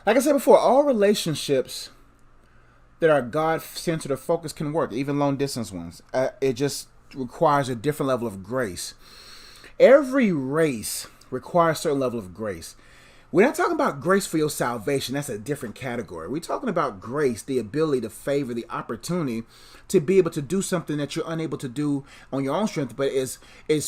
Like I said before, all relationships that are God-centered or focused can work, even long-distance ones. It just requires a different level of grace. Every race requires a certain level of grace. We're not talking about grace for your salvation. That's a different category. We're talking about grace, the ability to favor, the opportunity to be able to do something that you're unable to do on your own strength, but is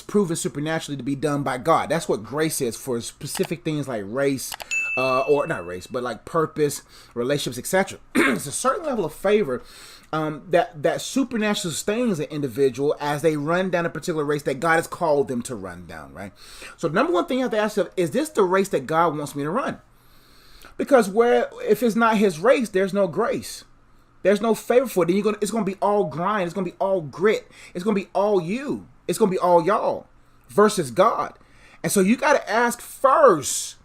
proven supernaturally to be done by God. That's what grace is for specific things like race, or not race, but like purpose, relationships, etc. It's a certain level of favor that supernaturally sustains an individual as they run down a particular race that God has called them to run down, right? So the number one thing you have to ask yourself, is this the race that God wants me to run? Because if it's not his race, there's no grace. There's no favor for it. Then it's going to be all grind. It's going to be all grit. It's going to be all you. It's going to be all y'all versus God. And so you got to ask first,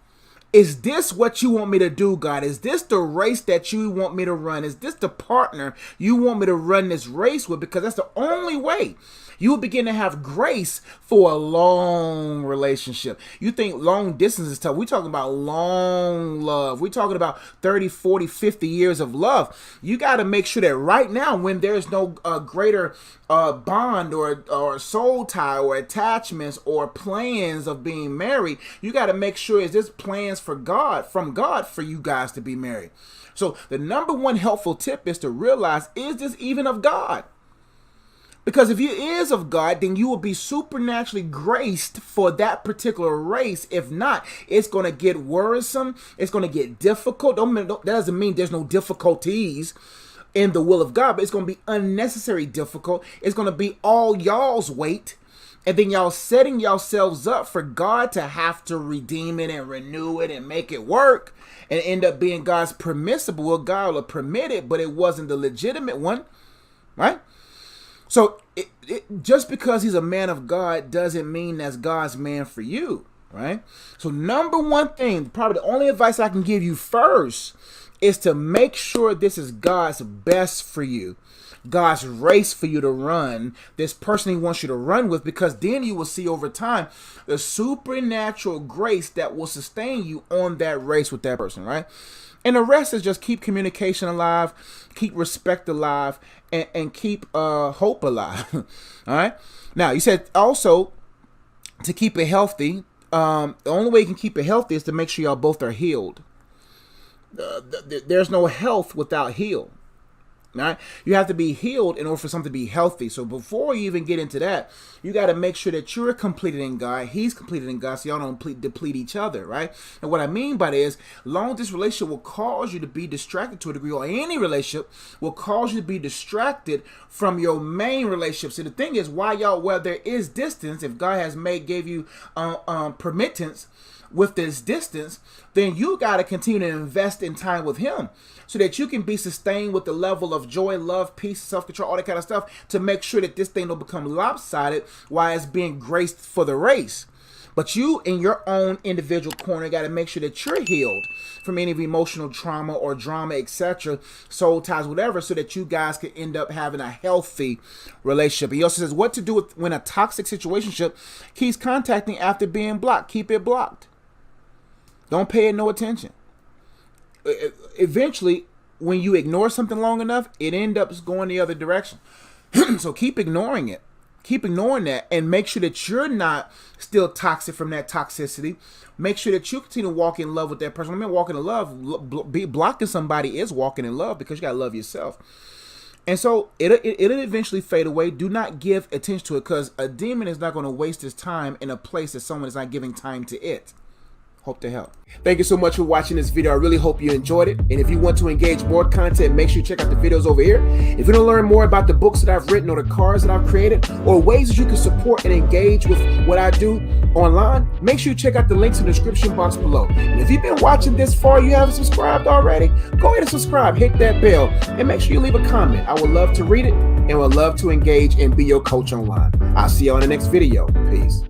is this what you want me to do, God? Is this the race that you want me to run? Is this the partner you want me to run this race with? Because that's the only way you will begin to have grace for a long relationship. You think long distance is tough. We're talking about long love. We're talking about 30, 40, 50 years of love. You got to make sure that right now, when there's no greater bond or soul tie or attachments or plans of being married, you got to make sure, is this plans from God for you guys to be married? So the number one helpful tip is to realize, is this even of God? Because if it is of God, then you will be supernaturally graced for that particular race. If not, it's going to get worrisome. It's going to get difficult. That doesn't mean there's no difficulties in the will of God, but it's going to be unnecessary difficult. It's going to be all y'all's weight. And then y'all setting yourselves up for God to have to redeem it and renew it and make it work and end up being God's permissible. Well, God will permit it, but it wasn't the legitimate one, right? So just because he's a man of God doesn't mean that's God's man for you, right? So number one thing, probably the only advice I can give you first, is to make sure this is God's best for you, God's race for you to run, this person he wants you to run with, because then you will see over time the supernatural grace that will sustain you on that race with that person, right? And the rest is just keep communication alive, keep respect alive, and keep hope alive. All right. Now, you said also to keep it healthy. The only way you can keep it healthy is to make sure y'all both are healed. There's no health without heal. Right? You have to be healed in order for something to be healthy. So before you even get into that, you got to make sure that you're completed in God, he's completed in God, so y'all don't deplete each other, right? And what I mean by that is, long distance relationship will cause you to be distracted to a degree, or any relationship will cause you to be distracted from your main relationship. So the thing is, where there is distance, if God has gave you permittance with this distance, then you got to continue to invest in time with him so that you can be sustained with the level of joy, love, peace, self-control, all that kind of stuff, to make sure that this thing don't become lopsided while it's being graced for the race. But you, in your own individual corner, got to make sure that you're healed from any emotional trauma or drama, etc., soul ties, whatever, so that you guys can end up having a healthy relationship. He also says what to do when a toxic situationship keeps contacting after being blocked. Keep it blocked. Don't pay it no attention. Eventually, when you ignore something long enough, it ends up going the other direction. So keep ignoring it. Keep ignoring that, and make sure that you're not still toxic from that toxicity. Make sure that you continue to walk in love with that person. I mean, walking in love, blocking somebody is walking in love, because you got to love yourself. And so it'll eventually fade away. Do not give attention to it, because a demon is not going to waste his time in a place that someone is not giving time to it. Hope to help. Thank you so much for watching this video. I really hope you enjoyed it. And if you want to engage more content, make sure you check out the videos over here. If you want to learn more about the books that I've written or the cards that I've created, or ways that you can support and engage with what I do online, make sure you check out the links in the description box below. And if you've been watching this far, you haven't subscribed already, go ahead and subscribe, hit that bell, and make sure you leave a comment. I would love to read it and would love to engage and be your coach online. I'll see you on the next video. Peace.